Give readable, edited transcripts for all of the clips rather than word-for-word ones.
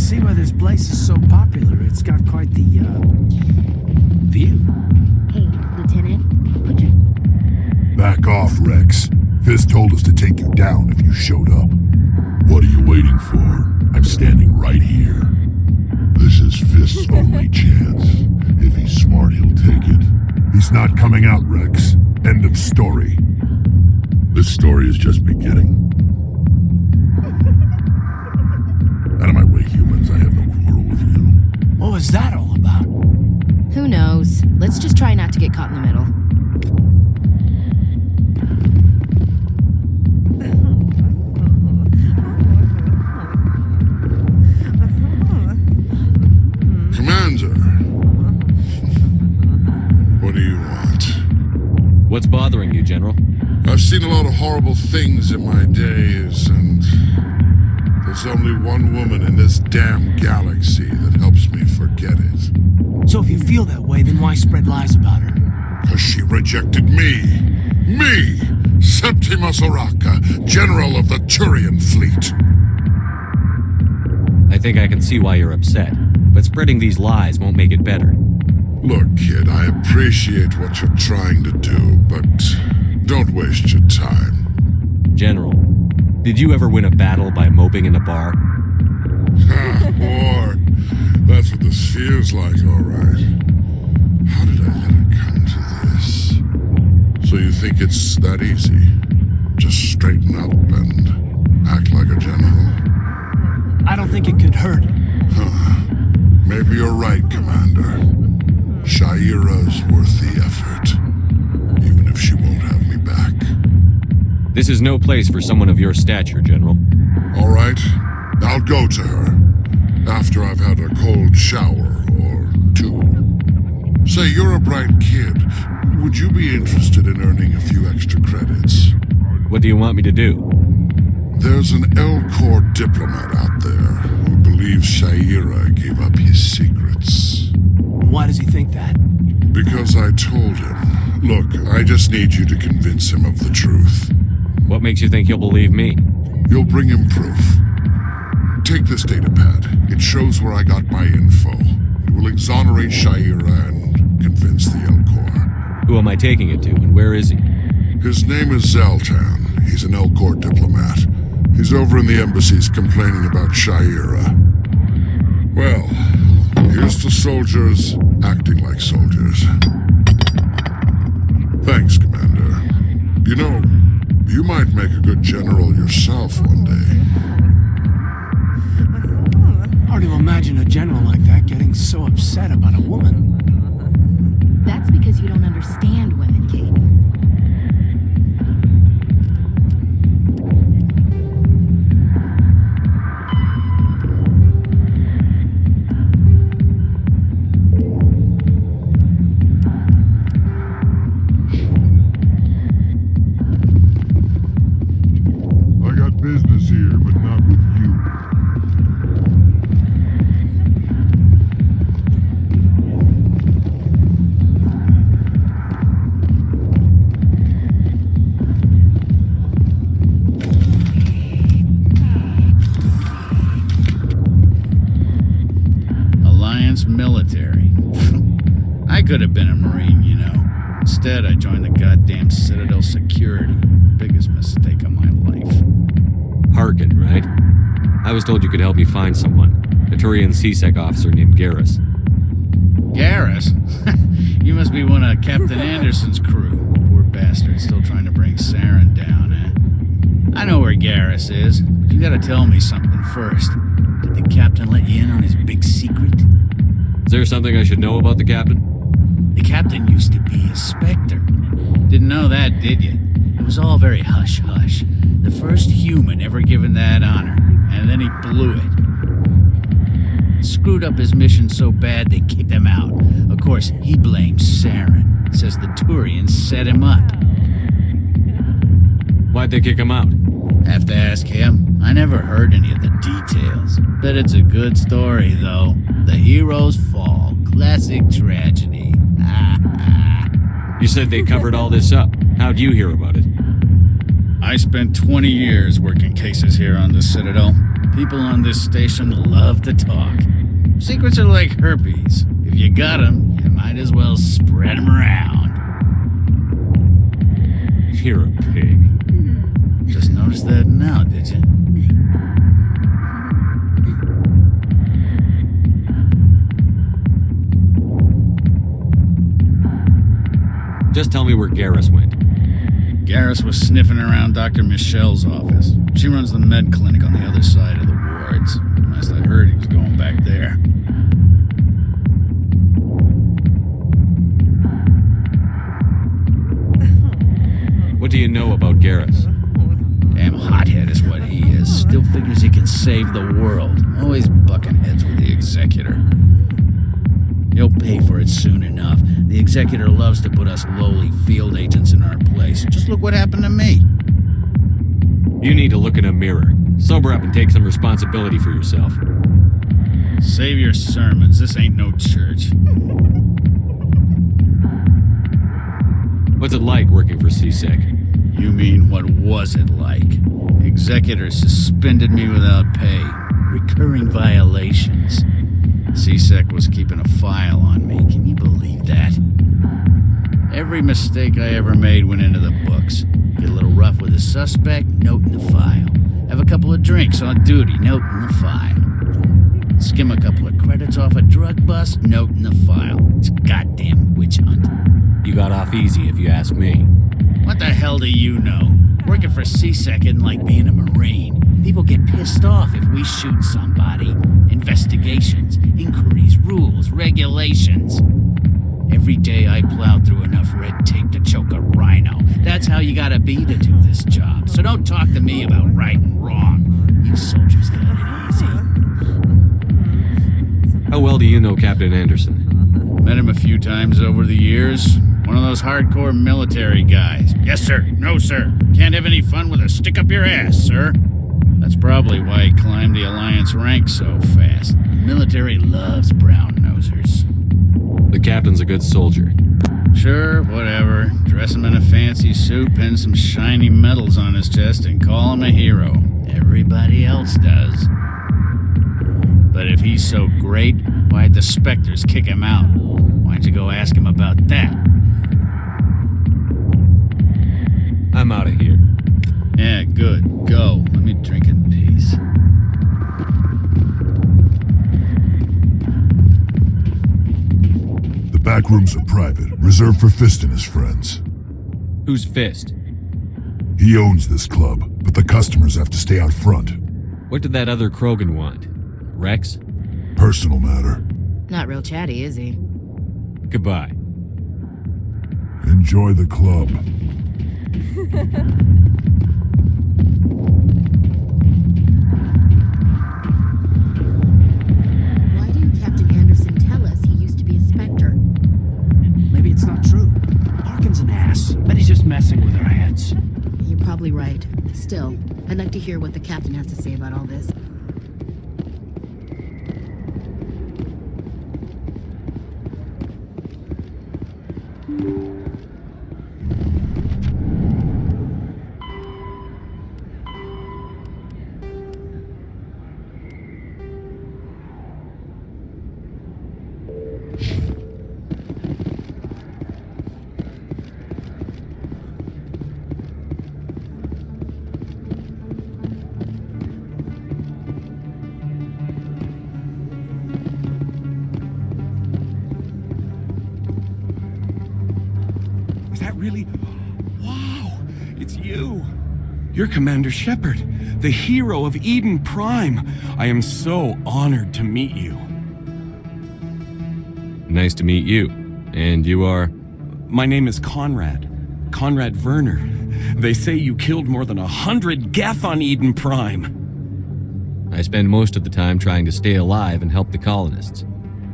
see why this place is so popular. It's got quite the, view. Hey, Lieutenant, put your... Back off, Wrex. Fist told us to take you down if you showed up. What are you waiting for? I'm standing right here. This is Fist's only chance. If he's smart, he'll take it. He's not coming out, Wrex. End of story. This story is just beginning. Out of my way, humans. I have no quarrel with you. What was that all about? Who knows? Let's just try not to get caught in the middle. Commander. What do you want? What's bothering you, General? I've seen a lot of horrible things in my days, and there's only one woman in this damn galaxy that helps me forget it. So if you feel that way, then why spread lies about her? 'Cause she rejected me! Me! Septimus Oraka, General of the Turian Fleet! I think I can see why you're upset, but spreading these lies won't make it better. Look, kid, I appreciate what you're trying to do, but don't waste your time. General, did you ever win a battle by moping in a bar? Ha, boy. That's what this feels like, all right. How did I let it come to this? So you think it's that easy? Just straighten up and act like a general? I don't think it could hurt. Huh. Maybe you're right, Commander. Shaira's worth the effort. Even if she won't have me back. This is no place for someone of your stature, General. All right. I'll go to her. After I've had a cold shower or two. Say, you're a bright kid. Would you be interested in earning a few extra credits? What do you want me to do? There's an L-Corps diplomat out there who believes Shaira gave up his secrets. Why does he think that? Because I told him. Look, I just need you to convince him of the truth. What makes you think he'll believe me? You'll bring him proof. Take this datapad. It shows where I got my info. It will exonerate Shaira and convince the L-Corps. Who am I taking it to, and where is he? His name is Zaltan. He's an L-Corps diplomat. He's over in the embassies complaining about Shaira. Well, here's to soldiers acting like soldiers. Thanks, Commander. You know, you might make a good general yourself one day. Hard to imagine a general like that getting so upset about a woman. That's because you don't understand women, Kate. I got business here, but not with you. Military. I could have been a Marine, you know. Instead, I joined the goddamn Citadel security. Biggest mistake of my life. Harkin, right? I was told you could help me find someone. A Turian CSEC officer named Garrus. Garrus? You must be one of Captain Anderson's crew. Poor bastard, still trying to bring Saren down, eh? I know where Garrus is, but you gotta tell me something first. Did the captain let you in on his big secret? Is there something I should know about the captain? The captain used to be a Spectre. Didn't know that, did you? It was all very hush-hush. The first human ever given that honor, and then he blew it. Screwed up his mission so bad they kicked him out. Of course, he blames Saren. Says the Turians set him up. Why'd they kick him out? Have to ask him. I never heard any of the details. Bet it's a good story, though. The heroes fall. Classic tragedy. You said they covered all this up. How'd you hear about it? I spent 20 years working cases here on the Citadel. People on this station love to talk. Secrets are like herpes. If you got 'em, you might as well spread 'em around. You're a pig. Just noticed that now, did you? Just tell me where Garrus went. Garrus was sniffing around Dr. Michelle's office. She runs the med clinic on the other side of the wards. Last I heard, he was going back there. What do you know about Garrus? Damn hothead is what he is. Still figures he can save the world. Always bucking heads with the Executor. He'll pay for it soon enough. The Executor loves to put us lowly field agents in our place. Just look what happened to me. You need to look in a mirror. Sober up and take some responsibility for yourself. Save your sermons. This ain't no church. What's it like working for CSEC? You mean, what was it like? Executor suspended me without pay. Recurring violations. CSEC was keeping a file on me. Can you believe that? Every mistake I ever made went into the books. Get a little rough with a suspect, note in the file. Have a couple of drinks on duty, note in the file. Skim a couple of credits off a drug bust, note in the file. It's a goddamn witch hunt. You got off easy, if you ask me. What the hell do you know? Working for CSEC isn't like being a Marine. People get pissed off if we shoot somebody. Investigations, inquiries, rules, regulations. Every day I plow through enough red tape to choke a rhino. That's how you gotta be to do this job. So don't talk to me about right and wrong. You soldiers got it easy. How well do you know Captain Anderson? Met him a few times over the years. One of those hardcore military guys. Yes, sir. No, sir. Can't have any fun with a stick up your ass, sir. That's probably why he climbed the Alliance ranks so fast. The military loves brown-nosers. The captain's a good soldier. Sure, whatever. Dress him in a fancy suit, pin some shiny medals on his chest, and call him a hero. Everybody else does. But if he's so great, why'd the Spectres kick him out? Why'd you go ask him about that? I'm out of here. Yeah, good. Go. Let me drink in peace. The back rooms are private, reserved for Fist and his friends. Who's Fist? He owns this club, but the customers have to stay out front. What did that other Krogan want? Wrex? Personal matter. Not real chatty, is he? Goodbye. Enjoy the club. Why didn't Captain Anderson tell us he used to be a Spectre? Maybe it's not true. Harkin's an ass. Bet he's just messing with our heads. You're probably right. Still, I'd like to hear what the captain has to say about all this. Is that really? Wow, it's you. You're Commander Shepard, the hero of Eden Prime. I am so honored to meet you. Nice to meet you. And you are? My name is Conrad Werner. They say you killed more than 100 Geth on Eden Prime. I spend most of the time trying to stay alive and help the colonists.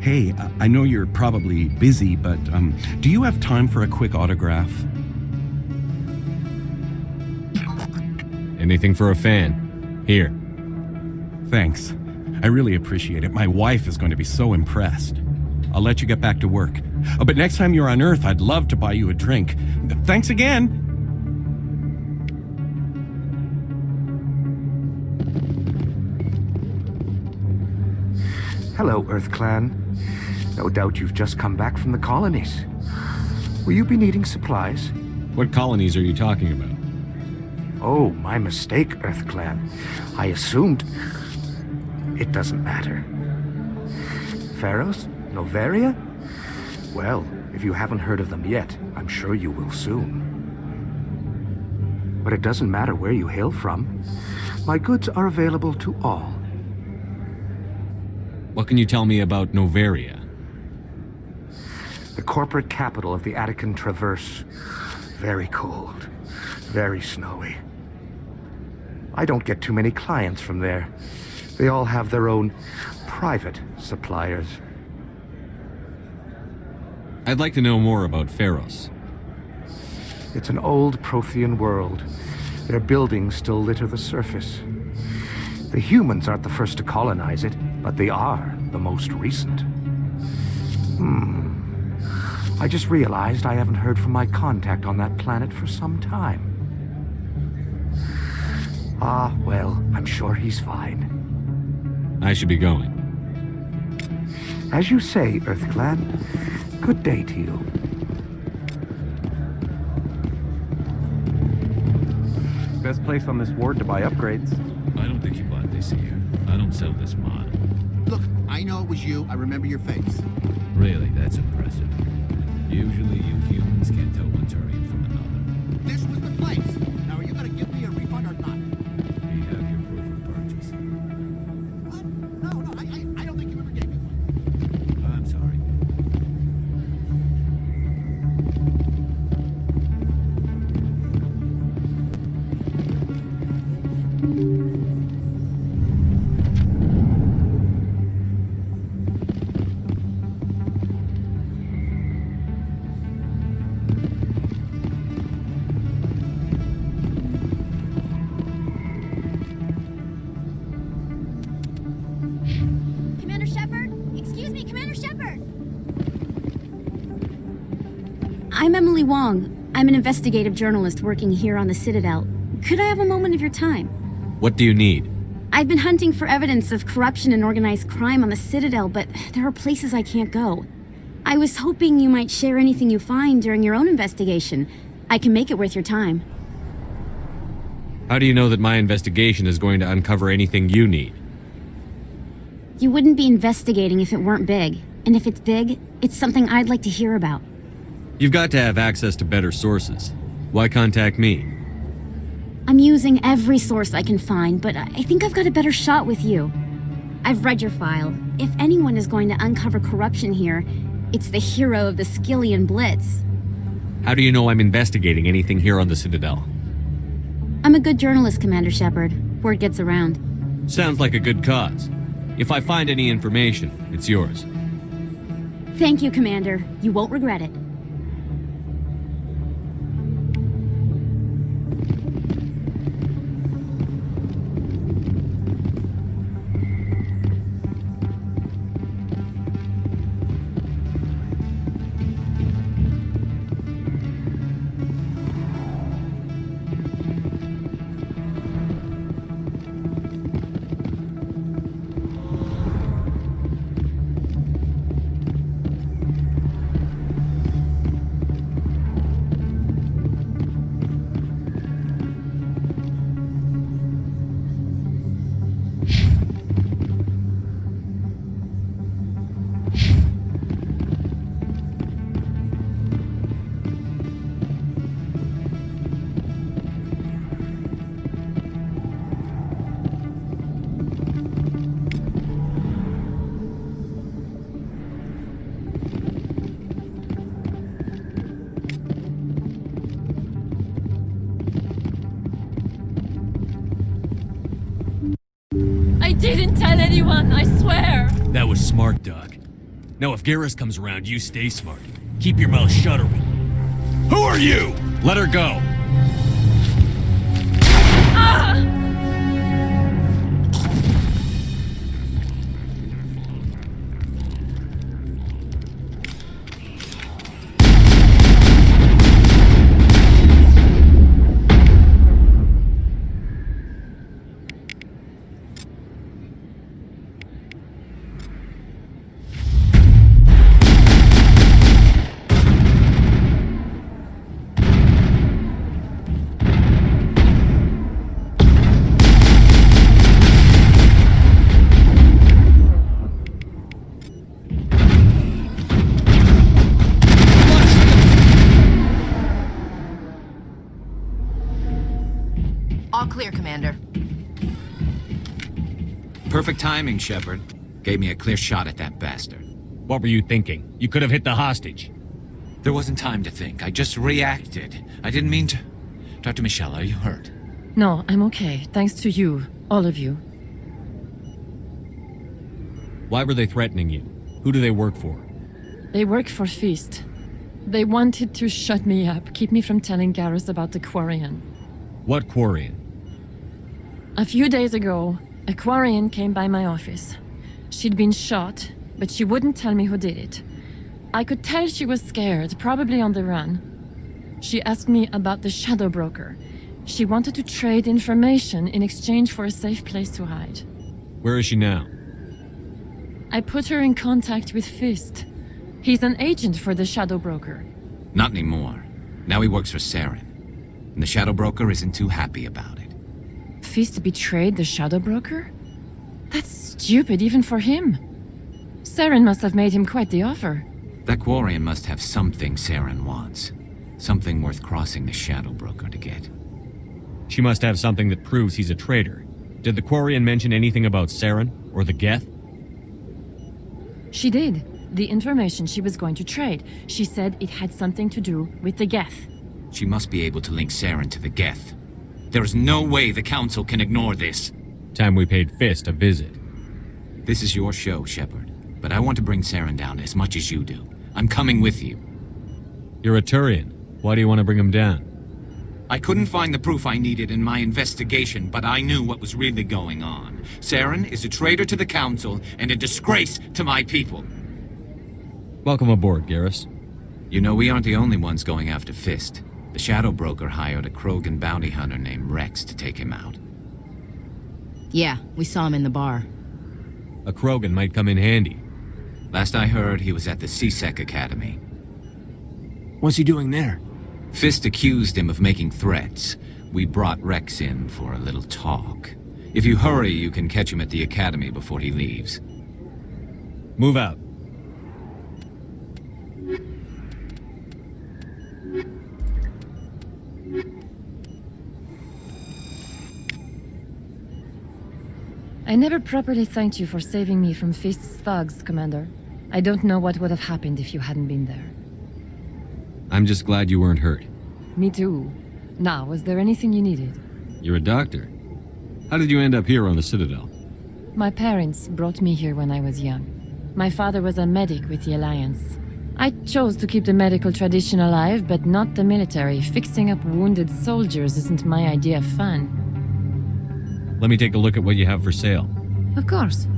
Hey, I know you're probably busy, but do you have time for a quick autograph? Anything for a fan. Here. Thanks. I really appreciate it. My wife is going to be so impressed. I'll let you get back to work. But next time you're on Earth, I'd love to buy you a drink. Thanks again! Hello, Earth Clan. No doubt you've just come back from the colonies. Will you be needing supplies? What colonies are you talking about? Oh, my mistake, Earth Clan. I assumed... It doesn't matter. Pharaohs? Noveria? Well, if you haven't heard of them yet, I'm sure you will soon. But it doesn't matter where you hail from. My goods are available to all. What can you tell me about Noveria? The corporate capital of the Attican Traverse. Very cold. Very snowy. I don't get too many clients from there. They all have their own private suppliers. I'd like to know more about Pharos. It's an old Prothean world. Their buildings still litter the surface. The humans aren't the first to colonize it, but they are the most recent. I just realized I haven't heard from my contact on that planet for some time. Ah, well, I'm sure he's fine. I should be going. As you say, Earth Clan. Good day to you. Best place on this ward to buy upgrades. I don't think you bought this here. I don't sell this mod. Look, I know it was you. I remember your face. Really, that's impressive. Usually you humans can't tell one Turian from another. This was the place. Now, are you going to give me a refund or not? We have your proof of purchase. What? No, I don't think you ever gave me one. I'm sorry. Commander Shepard? Excuse me, Commander Shepard! I'm Emily Wong. I'm an investigative journalist working here on the Citadel. Could I have a moment of your time? What do you need? I've been hunting for evidence of corruption and organized crime on the Citadel, but there are places I can't go. I was hoping you might share anything you find during your own investigation. I can make it worth your time. How do you know that my investigation is going to uncover anything you need? You wouldn't be investigating if it weren't big. And if it's big, it's something I'd like to hear about. You've got to have access to better sources. Why contact me? I'm using every source I can find, but I think I've got a better shot with you. I've read your file. If anyone is going to uncover corruption here, it's the hero of the Skillian Blitz. How do you know I'm investigating anything here on the Citadel? I'm a good journalist, Commander Shepard. Word gets around. Sounds like a good cause. If I find any information, it's yours. Thank you, Commander. You won't regret it. I didn't tell anyone, I swear! That was smart, Doc. Now if Garrus comes around, you stay smart. Keep your mouth shut or we... Who are you? Let her go! Ah! Perfect timing, Shepard. Gave me a clear shot at that bastard. What were you thinking? You could have hit the hostage. There wasn't time to think. I just reacted. I didn't mean to... Dr. Michelle, are you hurt? No, I'm okay. Thanks to you. All of you. Why were they threatening you? Who do they work for? They work for Feast. They wanted to shut me up, keep me from telling Garrus about the Quarian. What Quarian? A few days ago, a Quarian came by my office. She'd been shot, but she wouldn't tell me who did it. I could tell she was scared, probably on the run. She asked me about the Shadow Broker. She wanted to trade information in exchange for a safe place to hide. Where is she now? I put her in contact with Fist. He's an agent for the Shadow Broker. Not anymore. Now he works for Saren. And the Shadow Broker isn't too happy about it. Fist betrayed the Shadow Broker? That's stupid even for him. Saren must have made him quite the offer. That Quarian must have something Saren wants. Something worth crossing the Shadow Broker to get. She must have something that proves he's a traitor. Did the Quarian mention anything about Saren or the Geth? She did. The information she was going to trade. She said it had something to do with the Geth. She must be able to link Saren to the Geth. There is no way the Council can ignore this. Time we paid Fist a visit. This is your show, Shepard. But I want to bring Saren down as much as you do. I'm coming with you. You're a Turian. Why do you want to bring him down? I couldn't find the proof I needed in my investigation, but I knew what was really going on. Saren is a traitor to the Council and a disgrace to my people. Welcome aboard, Garrus. You know, we aren't the only ones going after Fist. The Shadow Broker hired a Krogan bounty hunter named Wrex to take him out. Yeah, we saw him in the bar. A Krogan might come in handy. Last I heard, he was at the C-Sec Academy. What's he doing there? Fist accused him of making threats. We brought Wrex in for a little talk. If you hurry, you can catch him at the Academy before he leaves. Move out. I never properly thanked you for saving me from Fist's thugs, Commander. I don't know what would have happened if you hadn't been there. I'm just glad you weren't hurt. Me too. Now, was there anything you needed? You're a doctor. How did you end up here on the Citadel? My parents brought me here when I was young. My father was a medic with the Alliance. I chose to keep the medical tradition alive, but not the military. Fixing up wounded soldiers isn't my idea of fun. Let me take a look at what you have for sale. Of course.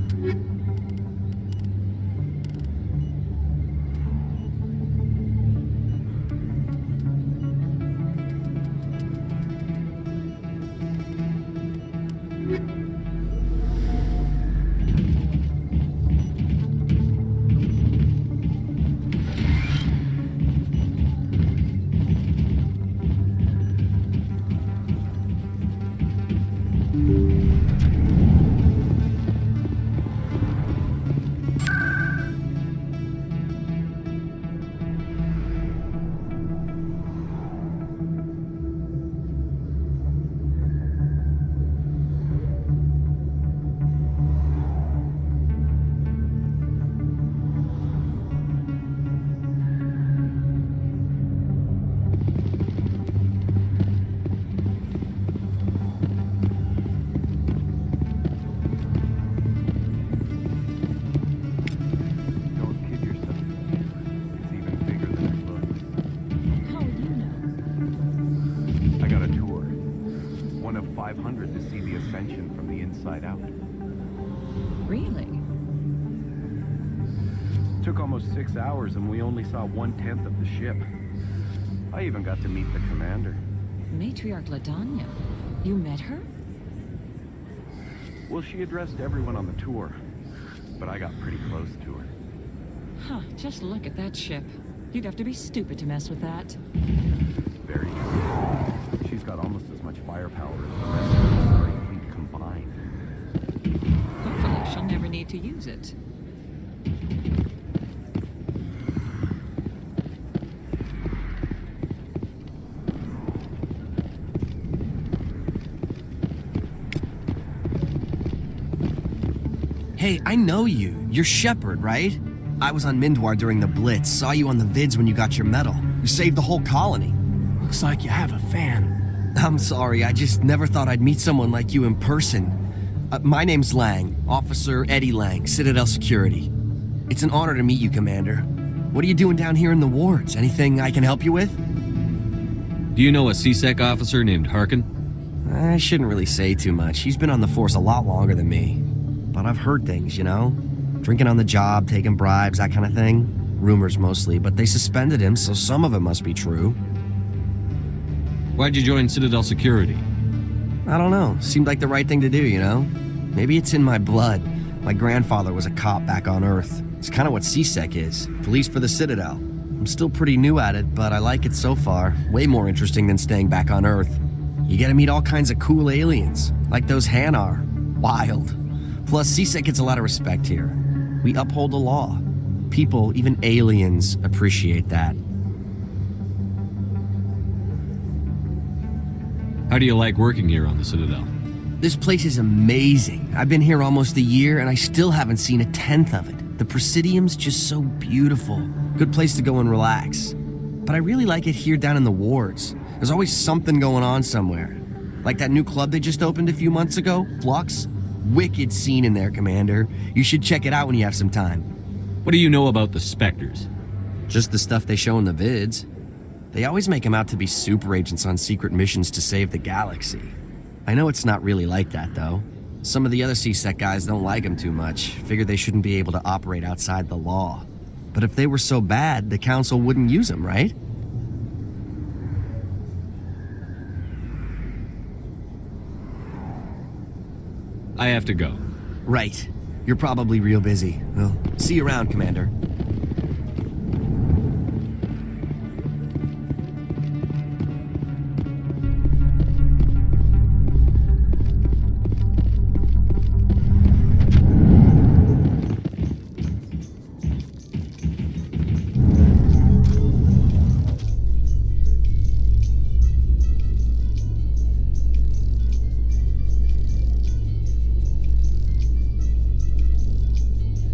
Took almost 6 hours and we only saw 1/10 of the ship. I even got to meet the commander. Matriarch Ladanya. You met her? Well, she addressed everyone on the tour, but I got pretty close to her. Huh, just look at that ship. You'd have to be stupid to mess with that. Very true. She's got almost as much firepower as the rest of the Starry Fleet combined. Hopefully she'll never need to use it. Hey, I know you. You're Shepard, right? I was on Mindwar during the Blitz, saw you on the vids when you got your medal. You saved the whole colony. Looks like you have a fan. I'm sorry, I just never thought I'd meet someone like you in person. My name's Lang, Officer Eddie Lang, Citadel Security. It's an honor to meet you, Commander. What are you doing down here in the wards? Anything I can help you with? Do you know a CSEC officer named Harkin? I shouldn't really say too much. He's been on the force a lot longer than me. But I've heard things, you know? Drinking on the job, taking bribes, that kind of thing. Rumors mostly, but they suspended him, so some of it must be true. Why'd you join Citadel Security? I don't know. Seemed like the right thing to do, you know? Maybe it's in my blood. My grandfather was a cop back on Earth. It's kind of what CSEC is. Police for the Citadel. I'm still pretty new at it, but I like it so far. Way more interesting than staying back on Earth. You get to meet all kinds of cool aliens, like those Hanar. Wild. Plus, CSEC gets a lot of respect here. We uphold the law. People, even aliens, appreciate that. How do you like working here on the Citadel? This place is amazing. I've been here almost a year and I still haven't seen a tenth of it. The Presidium's just so beautiful. Good place to go and relax. But I really like it here down in the wards. There's always something going on somewhere. Like that new club they just opened a few months ago, Flux. Wicked scene in there, Commander. You should check it out when you have some time. What do you know about the Spectres? Just the stuff they show in the vids. They always make them out to be super agents on secret missions to save the galaxy. I know it's not really like that, though. Some of the other CSEC guys don't like them too much, figure they shouldn't be able to operate outside the law. But if they were so bad, the Council wouldn't use them, right? I have to go. Right. You're probably real busy. Well, see you around, Commander.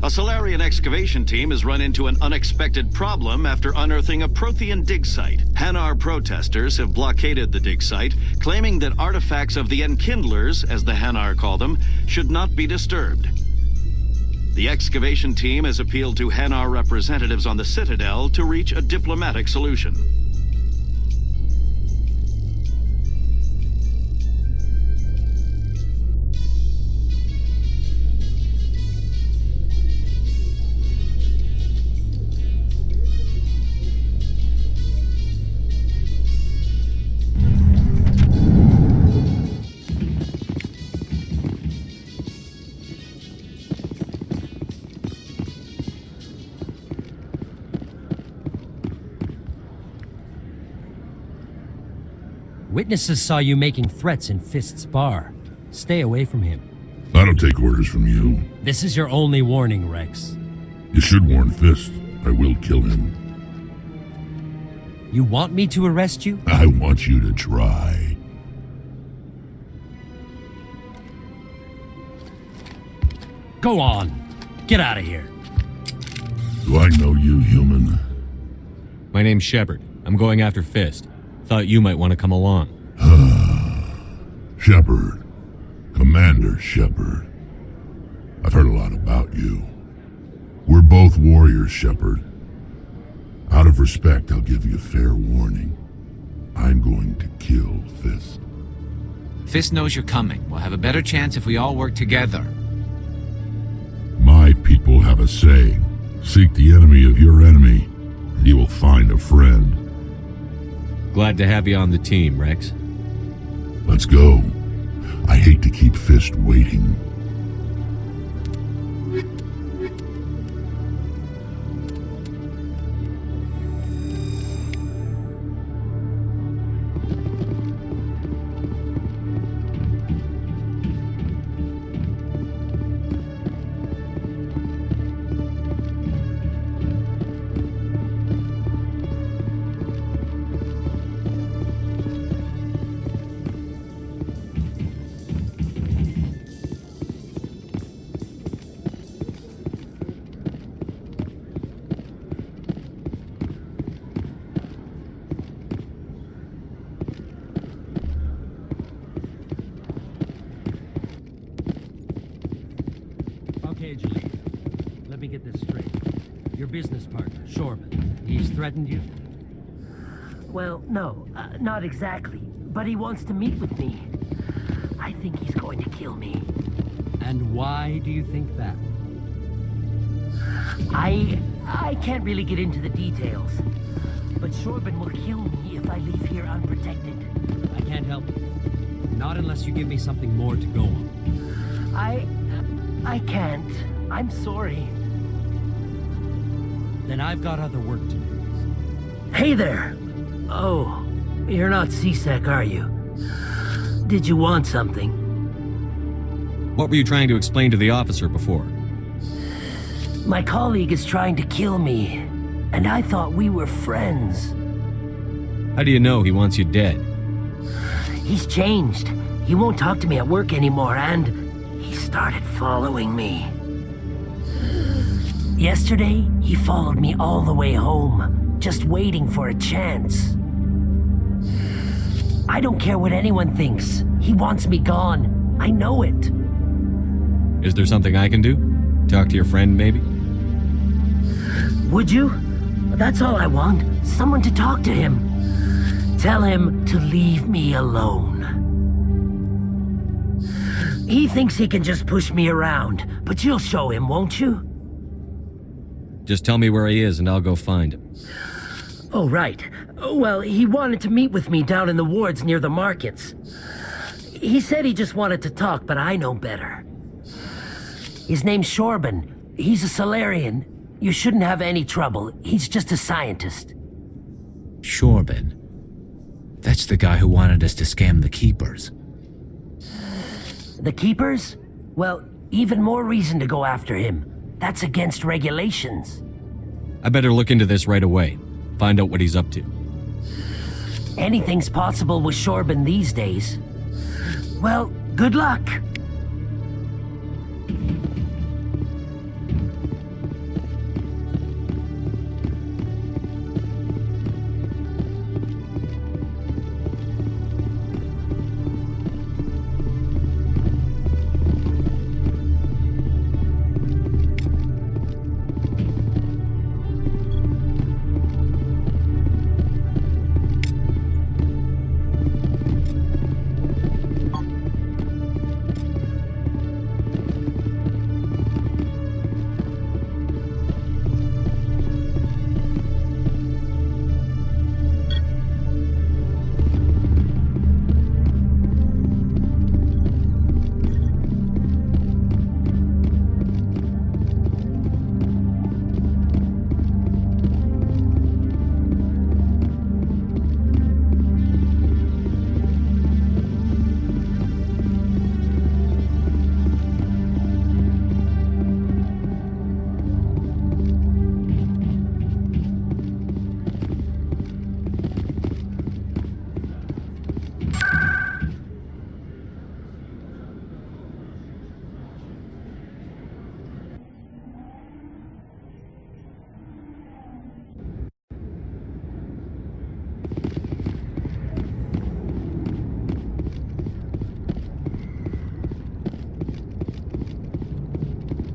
A Solarian excavation team has run into an unexpected problem after unearthing a Prothean dig site. Hanar protesters have blockaded the dig site, claiming that artifacts of the Enkindlers, as the Hanar call them, should not be disturbed. The excavation team has appealed to Hanar representatives on the Citadel to reach a diplomatic solution. Witnesses saw you making threats in Fist's bar. Stay away from him. I don't take orders from you. This is your only warning, Wrex. You should warn Fist. I will kill him. You want me to arrest you? I want you to try. Go on. Get out of here. Do I know you, human? My name's Shepard. I'm going after Fist. Thought you might want to come along. Shepard. Commander Shepard. I've heard a lot about you. We're both warriors, Shepard. Out of respect, I'll give you a fair warning. I'm going to kill Fist. Fist knows you're coming. We'll have a better chance if we all work together. My people have a saying. Seek the enemy of your enemy, and you will find a friend. Glad to have you on the team, Wrex. Let's go. I hate to keep Fist waiting. let me get this straight. Your business partner, Shorban, he's threatened you? Well, no, not exactly. But he wants to meet with me. I think he's going to kill me. And why do you think that? I can't really get into the details. But Shorban will kill me if I leave here unprotected. I can't help you. Not unless you give me something more to go on. I can't. I'm sorry. Then I've got other work to do. Hey there! Oh, you're not C-Sec, are you? Did you want something? What were you trying to explain to the officer before? My colleague is trying to kill me, and I thought we were friends. How do you know he wants you dead? He's changed. He won't talk to me at work anymore, and he started following me. Yesterday, he followed me all the way home, just waiting for a chance. I don't care what anyone thinks. He wants me gone. I know it. Is there something I can do? Talk to your friend, maybe? Would you? That's all I want. Someone to talk to him. Tell him to leave me alone. He thinks he can just push me around, but you'll show him, won't you? Just tell me where he is and I'll go find him. Oh, right. Well, he wanted to meet with me down in the wards near the markets. He said he just wanted to talk, but I know better. His name's Shorban. He's a Salarian. You shouldn't have any trouble. He's just a scientist. Shorban. That's the guy who wanted us to scam the Keepers. The Keepers? Well, even more reason to go after him. That's against regulations. I better look into this right away. Find out what he's up to. Anything's possible with Shorban these days. Well, good luck.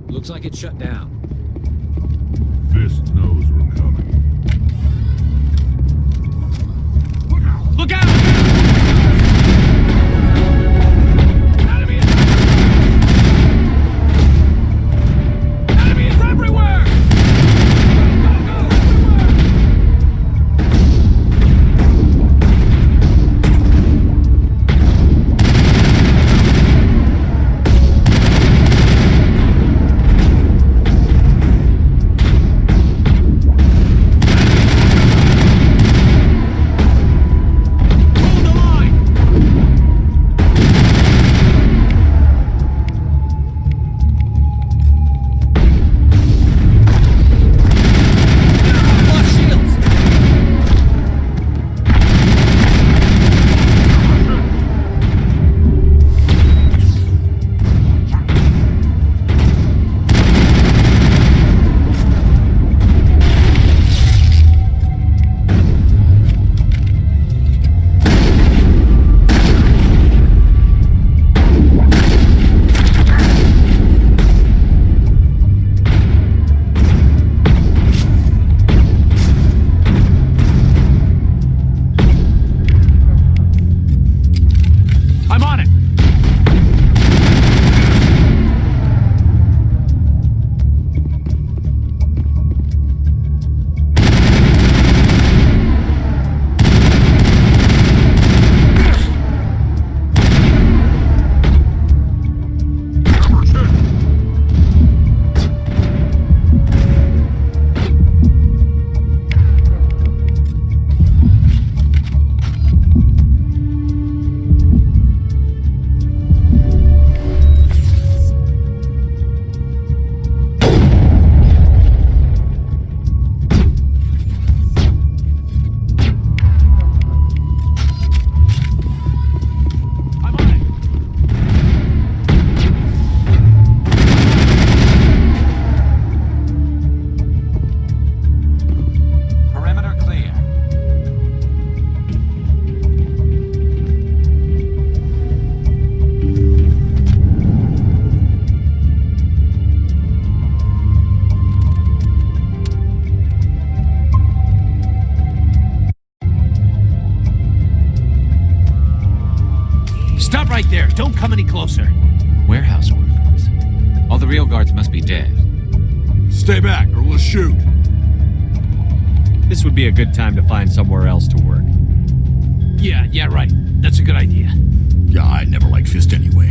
Looks like it's shut down. Fist knows we're coming. Look out! Enemies everywhere! right there. Don't come any closer. Warehouse workers. All the real guards must be dead. Stay back or we'll shoot. This would be a good time to find somewhere else to work. Yeah, right. That's a good idea. Yeah, I never liked Fist anyway.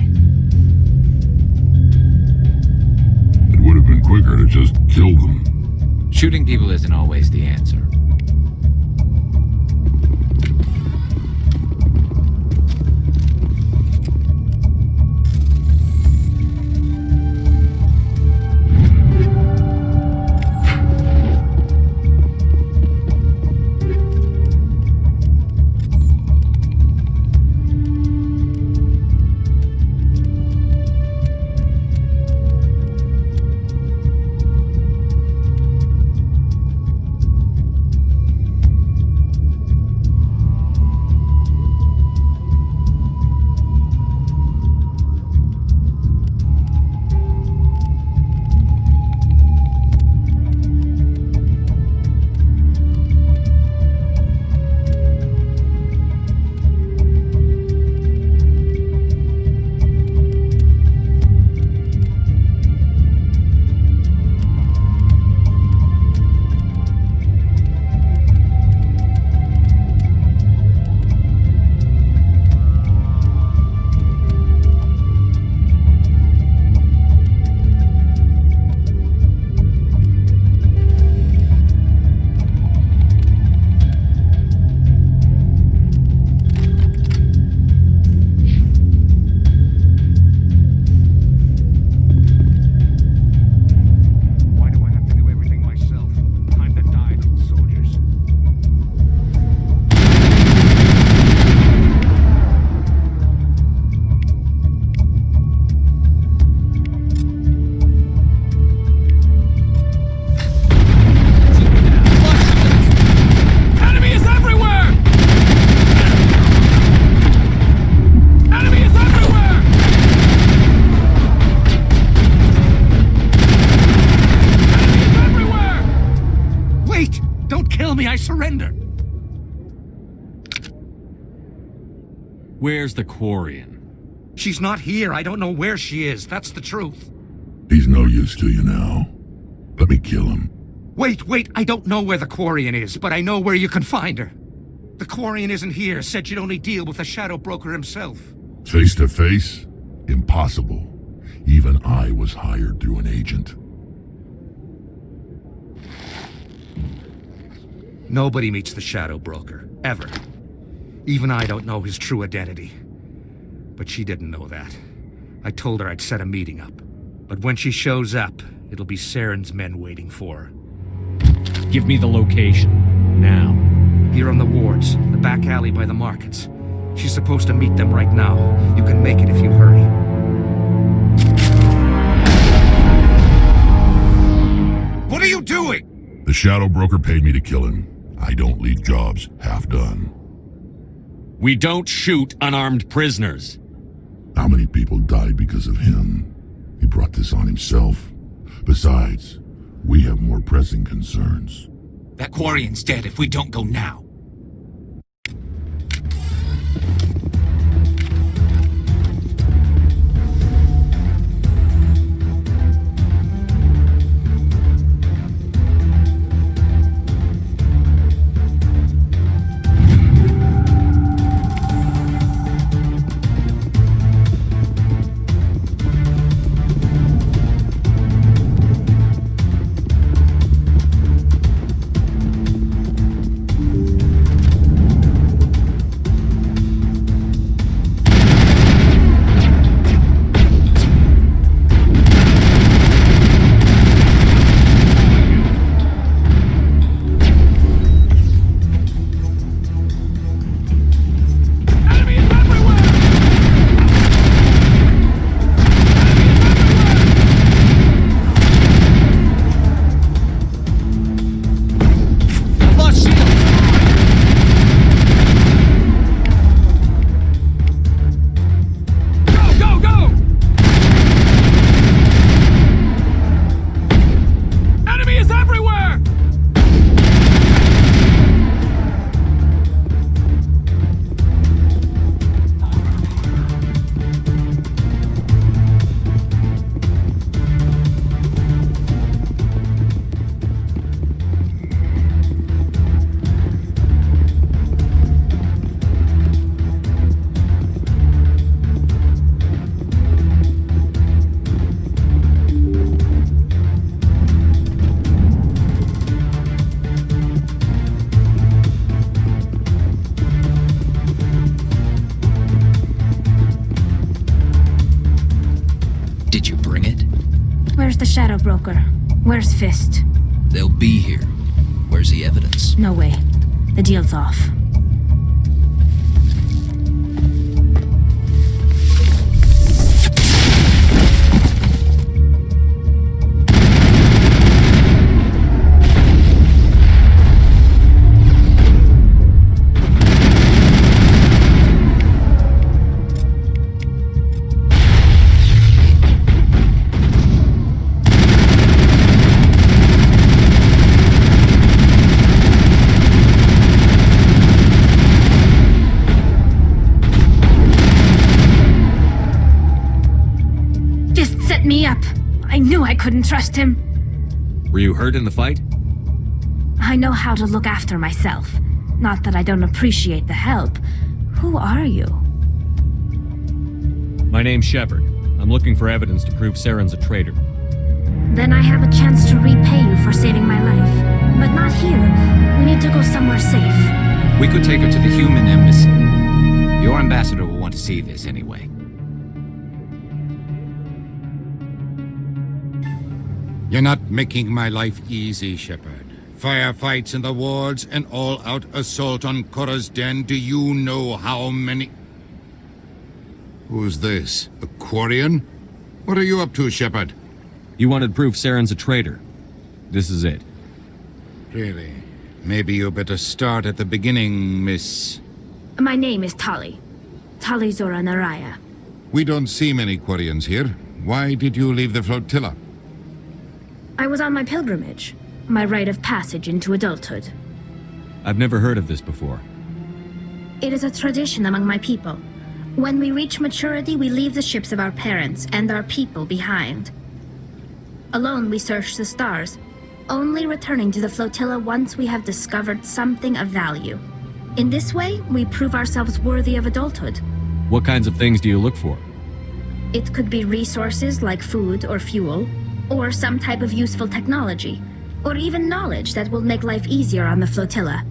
It would have been quicker to just kill them. Shooting people isn't always the answer. I surrender. Where's the Quarian? She's not here. I don't know where she is. That's the truth. He's no use to you now. Let me kill him. Wait. I don't know where the Quarian is, but I know where you can find her. The Quarian isn't here. Said she'd only deal with the Shadow Broker himself. Face to face? Impossible. Even I was hired through an agent. Nobody meets the Shadow Broker, ever. Even I don't know his true identity. But she didn't know that. I told her I'd set a meeting up. But when she shows up, it'll be Saren's men waiting for her. Give me the location. Now. Here on the wards, the back alley by the markets. She's supposed to meet them right now. You can make it if you hurry. What are you doing? The Shadow Broker paid me to kill him. I don't leave jobs half done. We don't shoot unarmed prisoners. How many people died because of him? He brought this on himself. Besides, we have more pressing concerns. That Quarian's dead if we don't go now. Joker. Where's Fist? They'll be here. Where's the evidence? No way. The deal's off. Me up. I knew I couldn't trust him. Were you hurt in the fight? I know how to look after myself. Not that I don't appreciate the help. Who are you? My name's Shepard. I'm looking for evidence to prove Saren's a traitor. Then I have a chance to repay you for saving my life. But not here. We need to go somewhere safe. We could take her to the human embassy. Your ambassador will want to see this anyway. You're not making my life easy, Shepard. Firefights in the wards, an all-out assault on Chora's den. Do you know how many... Who's this? A Quarian? What are you up to, Shepard? You wanted proof Saren's a traitor. This is it. Really? Maybe you better start at the beginning, Miss... My name is Tali. Tali Zora Naraya. We don't see many Quarians here. Why did you leave the flotilla? I was on my pilgrimage. My rite of passage into adulthood. I've never heard of this before. It is a tradition among my people. When we reach maturity, we leave the ships of our parents and our people behind. Alone, we search the stars, only returning to the flotilla once we have discovered something of value. In this way, we prove ourselves worthy of adulthood. What kinds of things do you look for? It could be resources like food or fuel, or some type of useful technology, or even knowledge that will make life easier on the flotilla.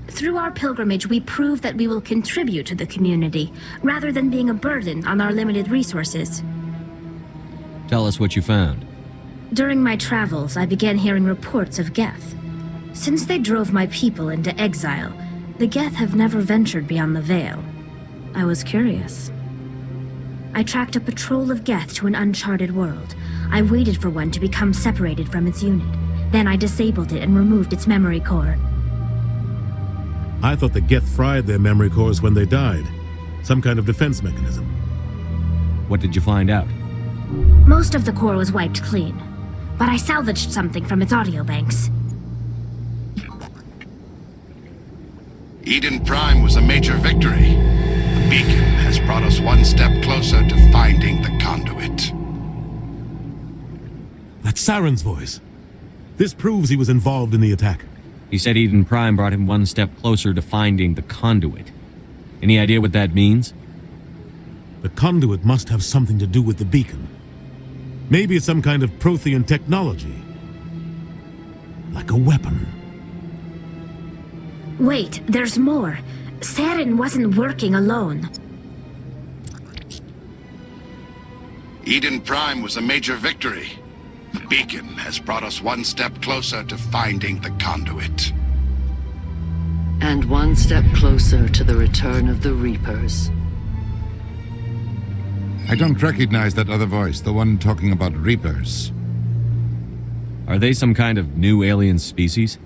Through our pilgrimage, we prove that we will contribute to the community, rather than being a burden on our limited resources. Tell us what you found. During my travels, I began hearing reports of Geth. Since they drove my people into exile, the Geth have never ventured beyond the Veil. I was curious. I tracked a patrol of Geth to an uncharted world. I waited for one to become separated from its unit. Then I disabled it and removed its memory core. I thought the Geth fried their memory cores when they died. Some kind of defense mechanism. What did you find out? Most of the core was wiped clean, but I salvaged something from its audio banks. Eden Prime was a major victory. The beacon has brought us one step closer to finding the conduit. That's Saren's voice. This proves he was involved in the attack. He said Eden Prime brought him one step closer to finding the conduit. Any idea what that means? The conduit must have something to do with the beacon. Maybe it's some kind of Prothean technology. Like a weapon. Wait, there's more. Saren wasn't working alone. Eden Prime was a major victory. The beacon has brought us one step closer to finding the conduit. And one step closer to the return of the Reapers. I don't recognize that other voice, the one talking about Reapers. Are they some kind of new alien species?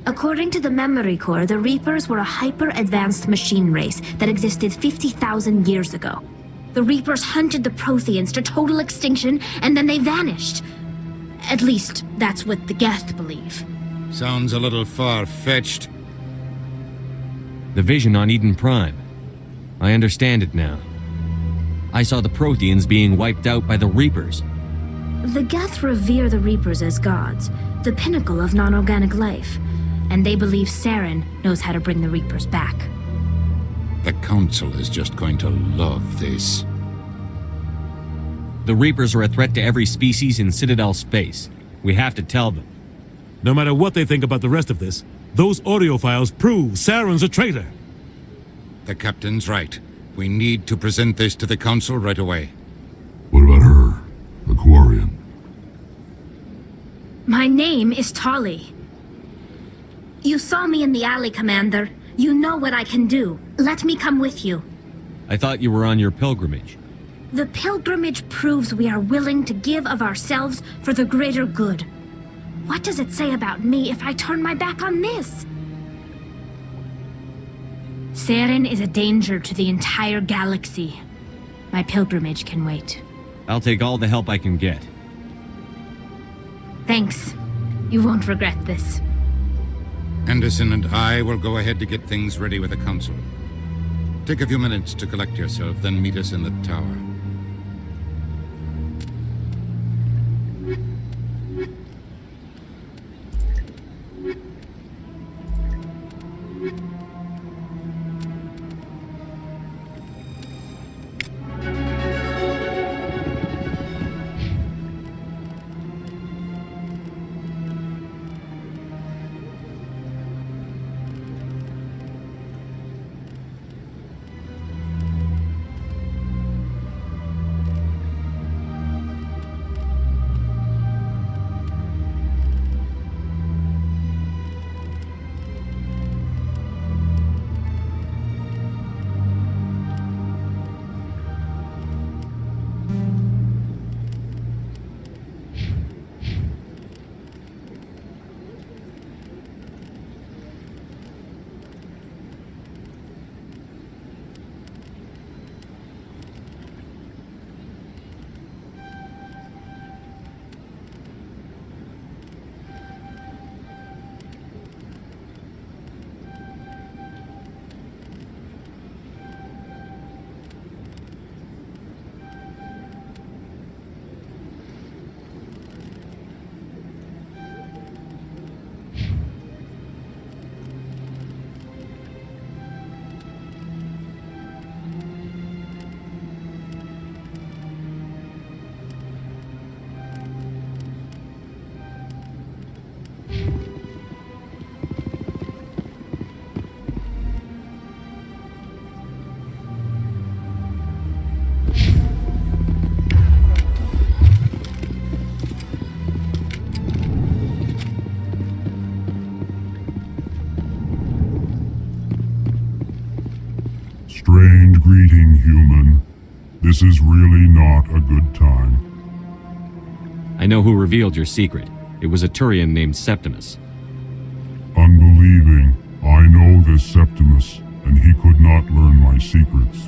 According to the memory core, the Reapers were a hyper-advanced machine race that existed 50,000 years ago. The Reapers hunted the Protheans to total extinction, and then they vanished. At least, that's what the Geth believe. Sounds a little far-fetched. The vision on Eden Prime. I understand it now. I saw the Protheans being wiped out by the Reapers. The Geth revere the Reapers as gods, the pinnacle of non-organic life, and they believe Saren knows how to bring the Reapers back. The Council is just going to love this. The Reapers are a threat to every species in Citadel space. We have to tell them. No matter what they think about the rest of this, those audio files prove Saren's a traitor. The Captain's right. We need to present this to the Council right away. What about her? The Quarian? My name is Tali. You saw me in the alley, Commander. You know what I can do. Let me come with you. I thought you were on your pilgrimage. The pilgrimage proves we are willing to give of ourselves for the greater good. What does it say about me if I turn my back on this? Saren is a danger to the entire galaxy. My pilgrimage can wait. I'll take all the help I can get. Thanks. You won't regret this. Anderson and I will go ahead to get things ready with the Council. Take a few minutes to collect yourself, then meet us in the tower. Strange greeting, human. This is really not a good time. I know who revealed your secret. It was a Turian named Septimus. Unbelieving, I know this Septimus, and he could not learn my secrets.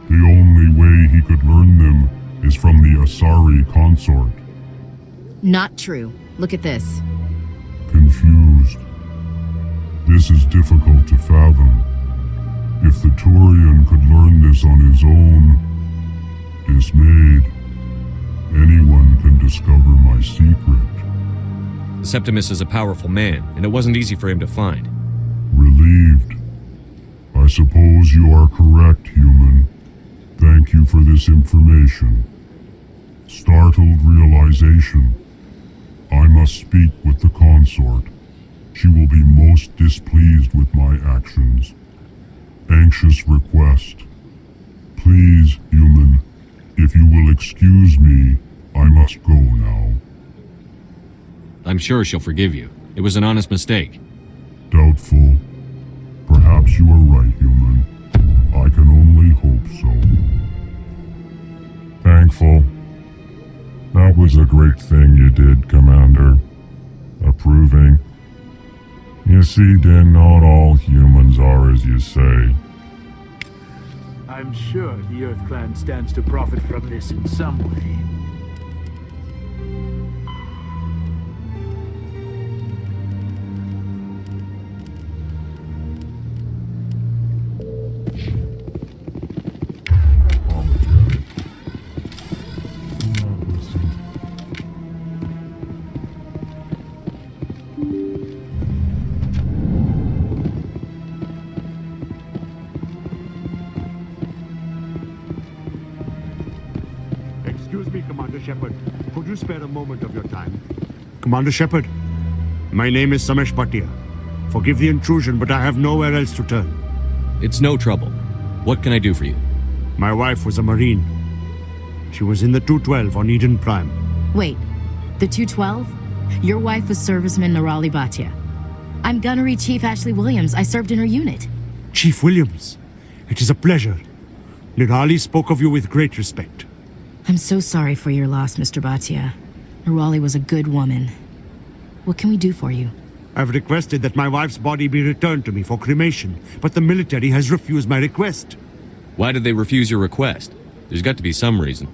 The only way he could learn them is from the Asari consort. Not true. Look at this. Confused. This is difficult to fathom. If the Turian could learn this on his own, dismayed, anyone can discover my secret. Septimus is a powerful man, and it wasn't easy for him to find. Relieved. I suppose you are correct, human. Thank you for this information. Startled realization. I must speak with the consort. She will be most displeased with my actions. Anxious request. Please, human, if you will excuse me, I must go now. I'm sure she'll forgive you. It was an honest mistake. Doubtful. Perhaps you are right, human. I can only hope so. Thankful. That was a great thing you did, Commander. Approving. You see, then not all humans are as you say. I'm sure the Earth Clan stands to profit from this in some way. Excuse me, Commander Shepard. Could you spare a moment of your time? Commander Shepard, my name is Samesh Bhatia. Forgive the intrusion, but I have nowhere else to turn. It's no trouble. What can I do for you? My wife was a Marine. She was in the 212 on Eden Prime. Wait, the 212? Your wife was Serviceman Nirali Bhatia. I'm Gunnery Chief Ashley Williams. I served in her unit. Chief Williams, it is a pleasure. Nirali spoke of you with great respect. I'm so sorry for your loss, Mr. Bhatia. Nirali was a good woman. What can we do for you? I've requested that my wife's body be returned to me for cremation, but the military has refused my request. Why did they refuse your request? There's got to be some reason.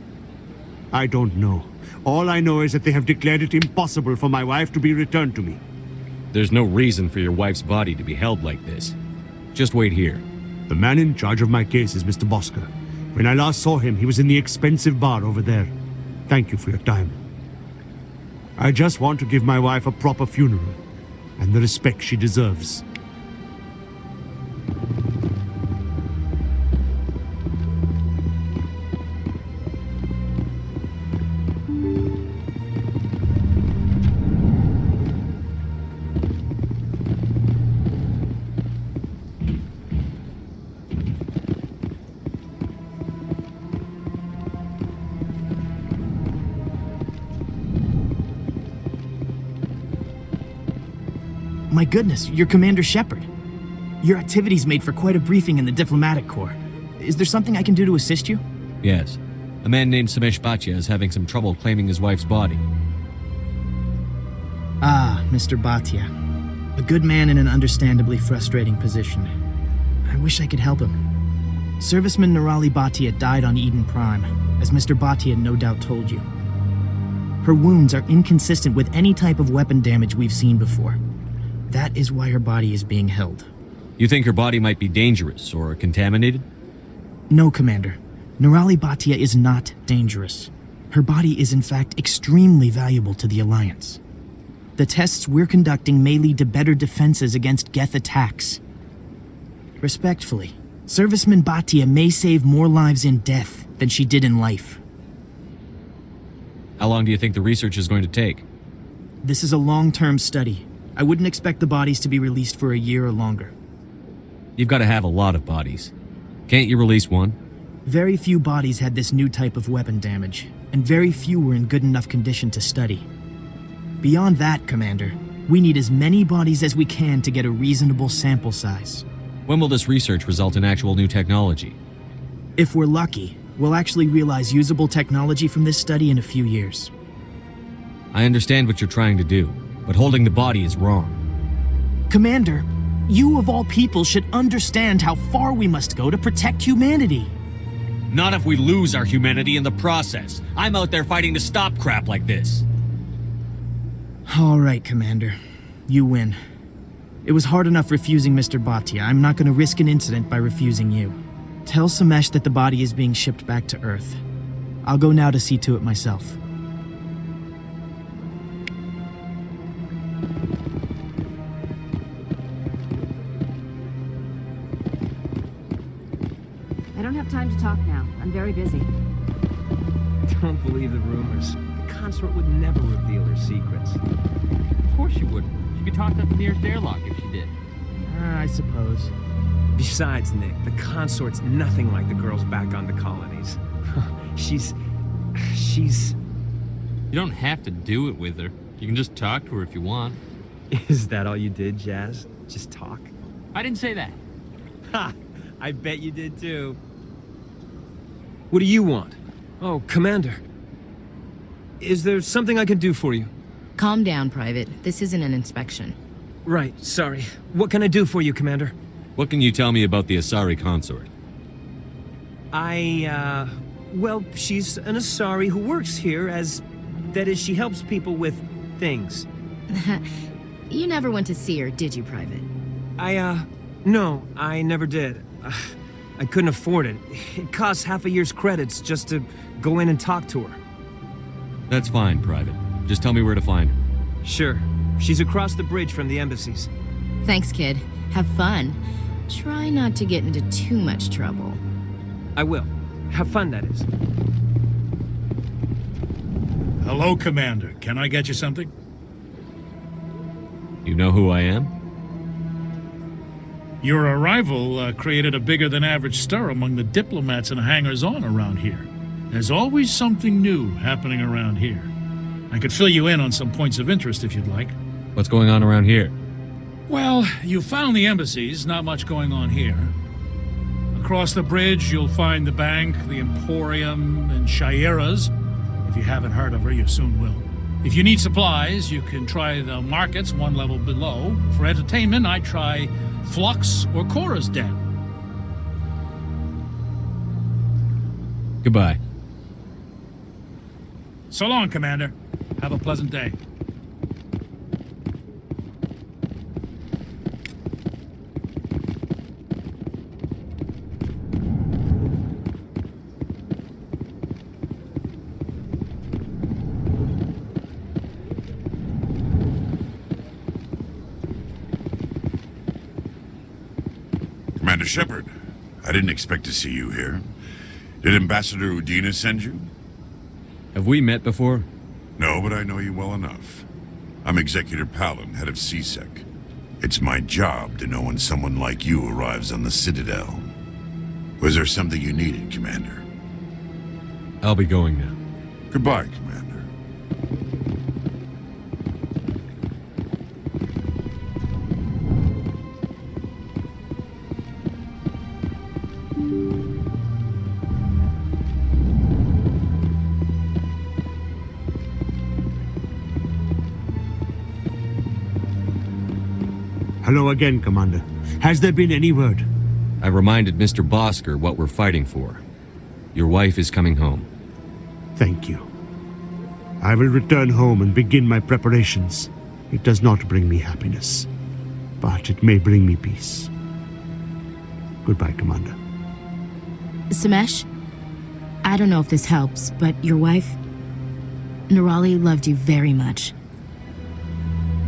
I don't know. All I know is that they have declared it impossible for my wife to be returned to me. There's no reason for your wife's body to be held like this. Just wait here. The man in charge of my case is Mr. Bosker. When I last saw him, he was in the expensive bar over there. Thank you for your time. I just want to give my wife a proper funeral, and the respect she deserves. My goodness, you're Commander Shepard. Your activities made for quite a briefing in the Diplomatic Corps. Is there something I can do to assist you? Yes. A man named Samesh Bhatia is having some trouble claiming his wife's body. Ah, Mr. Bhatia. A good man in an understandably frustrating position. I wish I could help him. Serviceman Nirali Bhatia died on Eden Prime, as Mr. Bhatia no doubt told you. Her wounds are inconsistent with any type of weapon damage we've seen before. That is why her body is being held. You think her body might be dangerous or contaminated? No, Commander. Nirali Bhatia is not dangerous. Her body is in fact extremely valuable to the Alliance. The tests we're conducting may lead to better defenses against Geth attacks. Respectfully, Serviceman Bhatia may save more lives in death than she did in life. How long do you think the research is going to take? This is a long-term study. I wouldn't expect the bodies to be released for a year or longer. You've got to have a lot of bodies. Can't you release one? Very few bodies had this new type of weapon damage, and very few were in good enough condition to study. Beyond that, Commander, we need as many bodies as we can to get a reasonable sample size. When will this research result in actual new technology? If we're lucky, we'll actually realize usable technology from this study in a few years. I understand what you're trying to do, but holding the body is wrong. Commander, you of all people should understand how far we must go to protect humanity. Not if we lose our humanity in the process. I'm out there fighting to stop crap like this. All right, Commander. You win. It was hard enough refusing Mr. Bhatia. I'm not going to risk an incident by refusing you. Tell Samesh that the body is being shipped back to Earth. I'll go now to see to it myself. I don't have time to talk now. I'm very busy. Don't believe the rumors. The consort would never reveal her secrets. Of course she wouldn't. She'd be tossed at the nearest airlock if she did. I suppose. Besides, Nick, the consort's nothing like the girls back on the colonies. She's... You don't have to do it with her. You can just talk to her if you want. Is that all you did, Jazz? Just talk? I didn't say that. Ha! I bet you did too. What do you want? Oh, Commander. Is there something I can do for you? Calm down, Private. This isn't an inspection. Right, sorry. What can I do for you, Commander? What can you tell me about the Asari consort? Well, she's an Asari who works here that is, she helps people with things. You never went to see her, did you, Private? No, I never did. I couldn't afford it. It costs half a year's credits just to go in and talk to her. That's fine, Private. Just tell me where to find her. Sure. She's across the bridge from the embassies. Thanks, kid. Have fun. Try not to get into too much trouble. I will. Have fun, that is. Hello, Commander. Can I get you something? You know who I am? Your arrival created a bigger-than-average stir among the diplomats and hangers-on around here. There's always something new happening around here. I could fill you in on some points of interest if you'd like. What's going on around here? Well, you found the embassies, not much going on here. Across the bridge, you'll find the bank, the Emporium, and Shayera's. If you haven't heard of her, you soon will. If you need supplies, you can try the markets one level below. For entertainment, I try Flux or Chora's Den. Goodbye. So long, Commander. Have a pleasant day. Commander Shepard, I didn't expect to see you here. Did Ambassador Udina send you? Have we met before? No, but I know you well enough. I'm Executor Palin, head of CSEC. It's my job to know when someone like you arrives on the Citadel. Was there something you needed, Commander? I'll be going now. Goodbye, Commander. Hello again, Commander. Has there been any word? I reminded Mr. Bosker what we're fighting for. Your wife is coming home. Thank you. I will return home and begin my preparations. It does not bring me happiness, but it may bring me peace. Goodbye, Commander. Samesh, I don't know if this helps, but your wife, Nerali, loved you very much.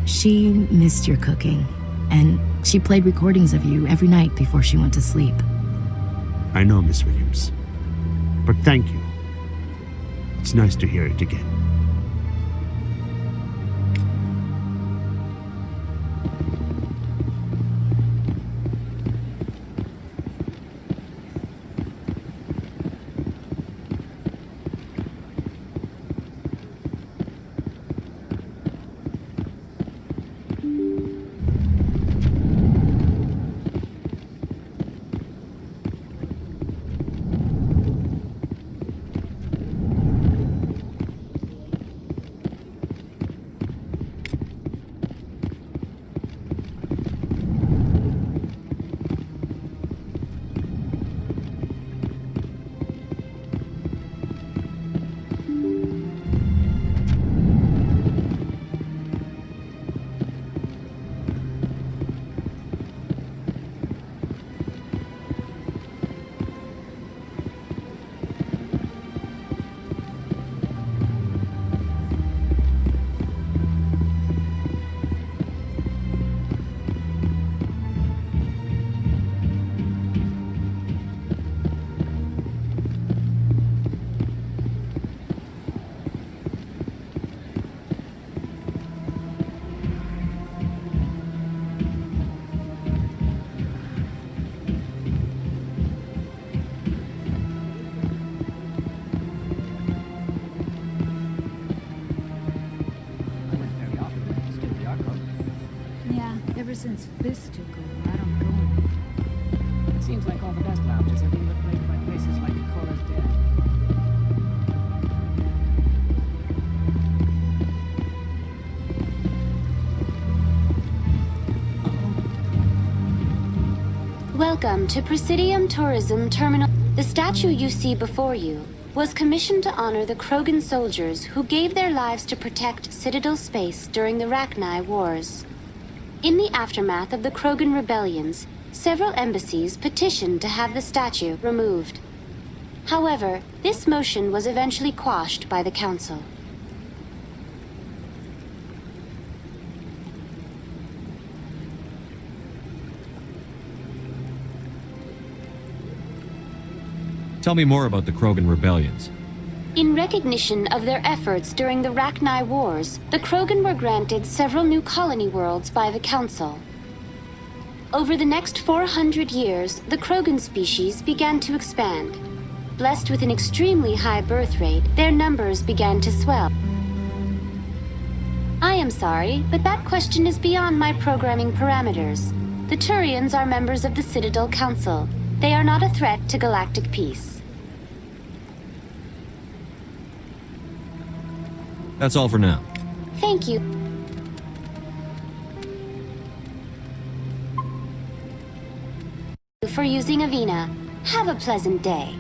She missed your cooking, and she played recordings of you every night before she went to sleep. I know, Miss Williams. But thank you. It's nice to hear it again. Since Fist took over, I don't go anymore. Seems like all the best lounges are being replaced by places like Chora's Den. Welcome to Presidium Tourism Terminal. The statue you see before you was commissioned to honor the Krogan soldiers who gave their lives to protect Citadel space during the Rachni Wars. In the aftermath of the Krogan rebellions, several embassies petitioned to have the statue removed. However, this motion was eventually quashed by the Council. Tell me more about the Krogan rebellions. In recognition of their efforts during the Rachni Wars, the Krogan were granted several new colony worlds by the Council. Over the next 400 years, the Krogan species began to expand. Blessed with an extremely high birth rate, their numbers began to swell. I am sorry, but that question is beyond my programming parameters. The Turians are members of the Citadel Council. They are not a threat to galactic peace. That's all for now. Thank you. For using Avina. Have a pleasant day.